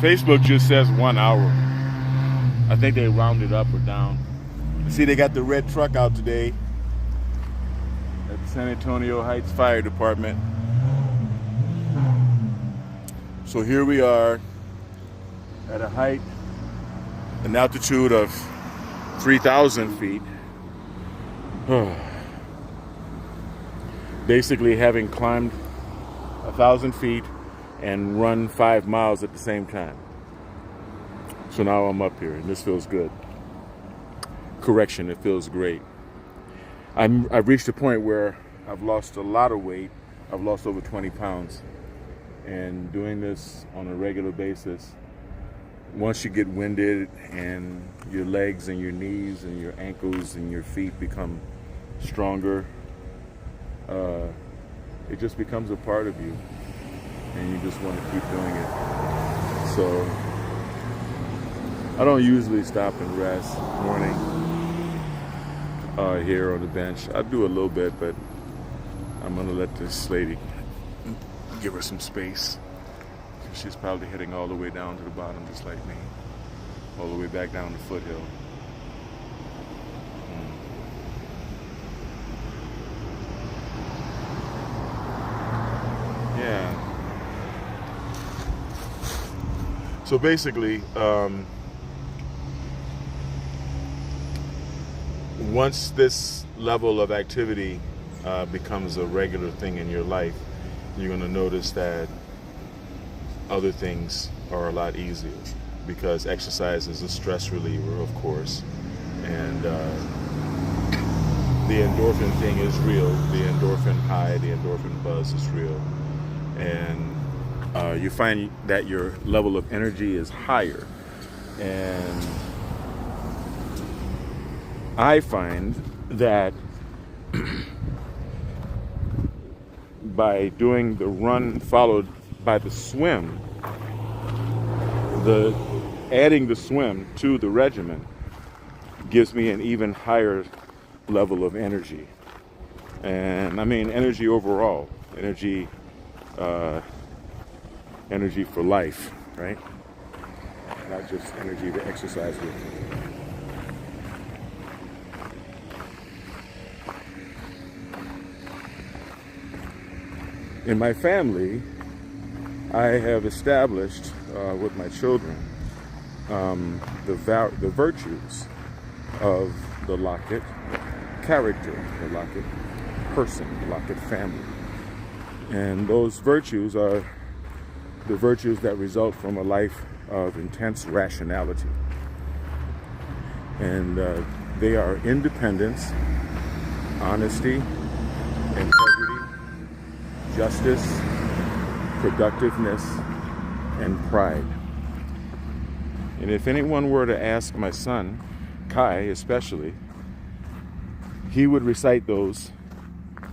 Facebook just says 1 hour. I think they rounded up or down. See, they got the red truck out today at the San Antonio Heights Fire Department. So here we are at a height, an altitude of 3,000 feet. Basically having climbed 1,000 feet and run 5 miles at the same time. So now I'm up here and this feels good. Correction, it feels great. I've reached a point where I've lost a lot of weight. I've lost over 20 pounds. And doing this on a regular basis, once you get winded and your legs and your knees and your ankles and your feet become stronger, it just becomes a part of you, and you just want to keep doing it. So I don't usually stop and rest morning here on the bench. I do a little bit, but I'm gonna let this lady, give her some space. She's probably heading all the way down to the bottom, just like me, all the way back down the foothill. Yeah. So basically, once this level of activity becomes a regular thing in your life, you're going to notice that other things are a lot easier, because exercise is a stress reliever, of course, and the endorphin thing is real. The endorphin high, the endorphin buzz is real, and you find that your level of energy is higher. And I find that by doing the run followed by the swim, adding the swim to the regimen gives me an even higher level of energy. And I mean energy overall, energy for life, right? Not just energy to exercise with. In my family, I have established with my children the virtues of the Lockett character, the Lockett person, the Lockett family. And those virtues are the virtues that result from a life of intense rationality. And they are independence, honesty, integrity, justice, productiveness, and pride. And if anyone were to ask my son, Kai especially, he would recite those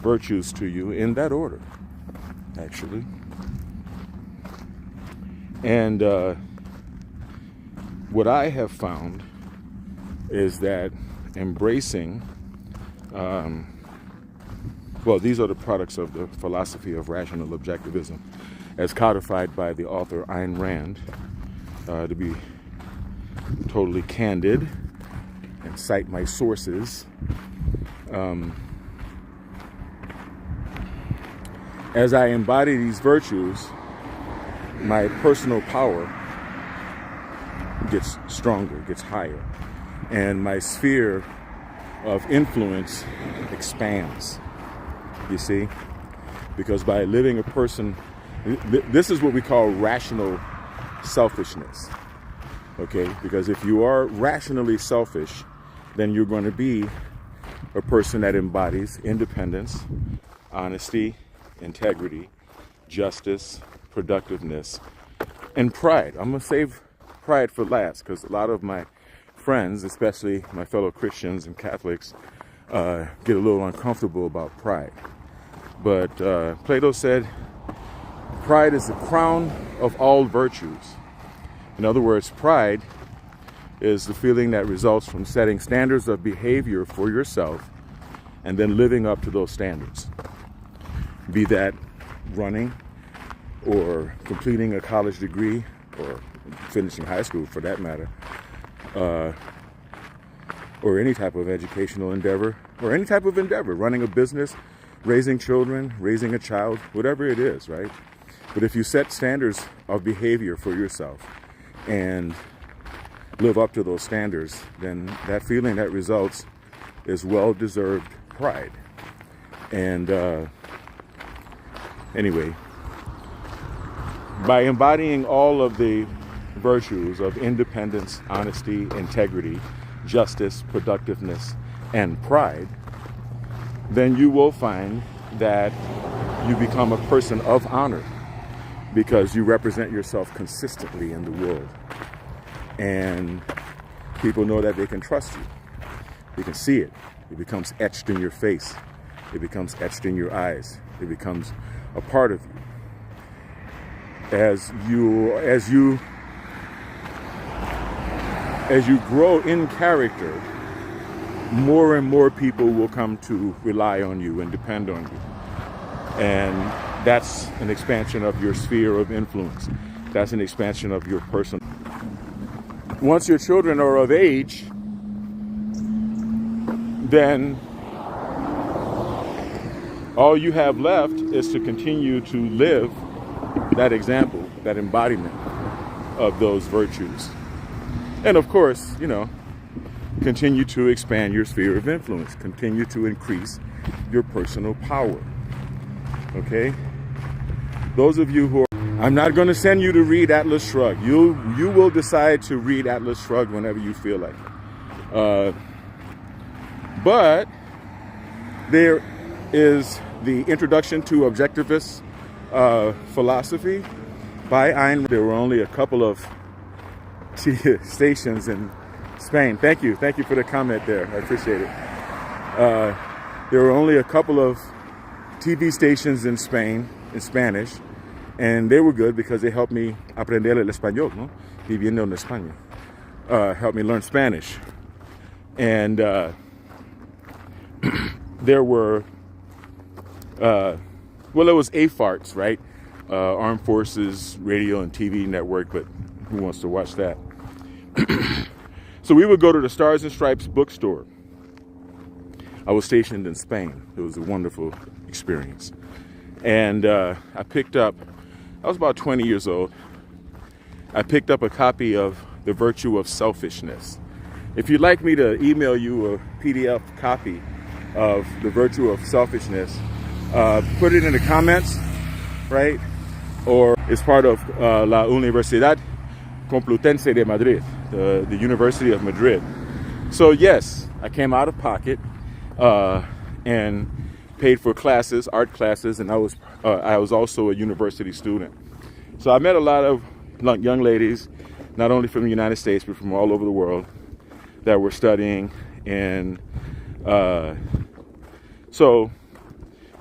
virtues to you in that order, actually. And what I have found is that embracing, these are the products of the philosophy of rational objectivism, as codified by the author Ayn Rand, to be totally candid and cite my sources. As I embody these virtues, my personal power gets stronger, gets higher, and my sphere of influence expands, you see? Because by living a person, this is what we call rational selfishness, okay? Because if you are rationally selfish, then you're going to be a person that embodies independence, honesty, integrity, justice, productiveness, and pride. I'm going to save pride for last, because a lot of my friends, especially my fellow Christians and Catholics, get a little uncomfortable about pride. But Plato said, pride is the crown of all virtues. In other words, pride is the feeling that results from setting standards of behavior for yourself and then living up to those standards. Be that running or completing a college degree, or finishing high school for that matter, or any type of educational endeavor, or any type of endeavor, running a business, raising children, raising a child, whatever it is, right? But if you set standards of behavior for yourself and live up to those standards, then that feeling that results is well-deserved pride. And anyway, by embodying all of the virtues of independence, honesty, integrity, justice, productiveness, and pride, then you will find that you become a person of honor, because you represent yourself consistently in the world. And people know that they can trust you. They can see it. It becomes etched in your face. It becomes etched in your eyes. It becomes a part of you. As you grow in character, more and more people will come to rely on you and depend on you. And that's an expansion of your sphere of influence. That's an expansion of your person. Once your children are of age, then all you have left is to continue to live that example, that embodiment of those virtues. And of course, continue to expand your sphere of influence, continue to increase your personal power. Okay? Those of you who are, I'm not going to send you to read Atlas Shrugged. You will decide to read Atlas Shrugged whenever you feel like it. But there is the Introduction to Objectivist Philosophy by Ayn. There were only a couple of stations in Spain. Thank you for the comment there. I appreciate it. There were only a couple of TV stations in Spain in Spanish, and they were good because they helped me aprender el español, ¿no? Viviendo en España. Helped me learn Spanish. And there were, it was AFARTS, right? Armed Forces Radio and TV Network, but who wants to watch that? So we would go to the Stars and Stripes bookstore. I was stationed in Spain. It was a wonderful experience. And I was about 20 years old. I picked up a copy of The Virtue of Selfishness. If you'd like me to email you a PDF copy of The Virtue of Selfishness, put it in the comments, right? Or it's part of La Universidad Complutense de Madrid, the University of Madrid. So yes, I came out of pocket and paid for classes, art classes, and I was also a university student. So I met a lot of young ladies, not only from the United States, but from all over the world, that were studying. And so,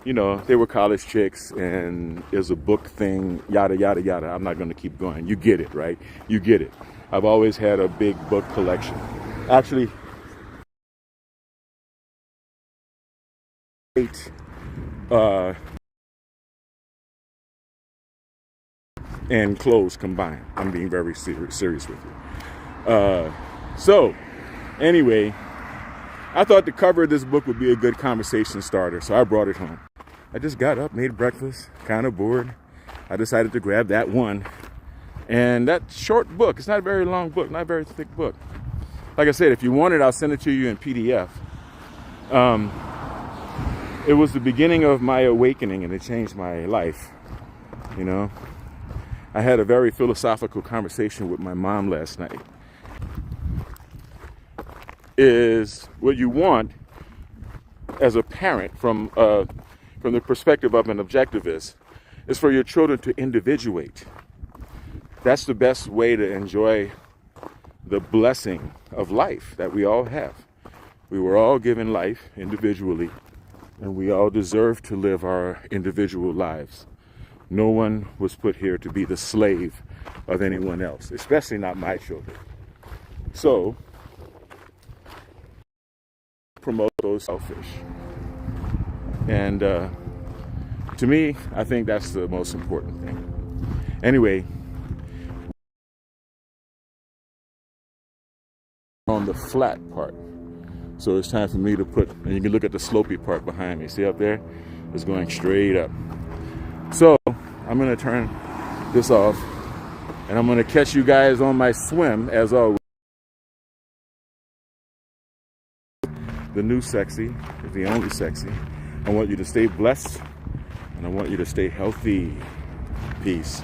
they were college chicks, and there's a book thing, yada, yada, yada. I'm not going to keep going. You get it, right? You get it. I've always had a big book collection. Actually, and clothes combined. I'm being very serious with you. So, anyway, I thought the cover of this book would be a good conversation starter, so I brought it home. I just got up, made breakfast, kind of bored. I decided to grab that one. And that short book, it's not a very long book, not a very thick book. Like I said, if you want it, I'll send it to you in PDF. It was the beginning of my awakening, and it changed my life. I had a very philosophical conversation with my mom last night. Is what you want as a parent from the perspective of an objectivist is for your children to individuate. That's the best way to enjoy the blessing of life that we all have. We were all given life individually, and we all deserve to live our individual lives. No one was put here to be the slave of anyone else, especially not my children. So, promote those selfish. And to me, I think that's the most important thing. Anyway, on the flat part. So it's time for me to put, and you can look at the slopey part behind me. See up there? It's going straight up. So I'm going to turn this off, and I'm going to catch you guys on my swim, as always. The new sexy is the only sexy. I want you to stay blessed, and I want you to stay healthy. Peace.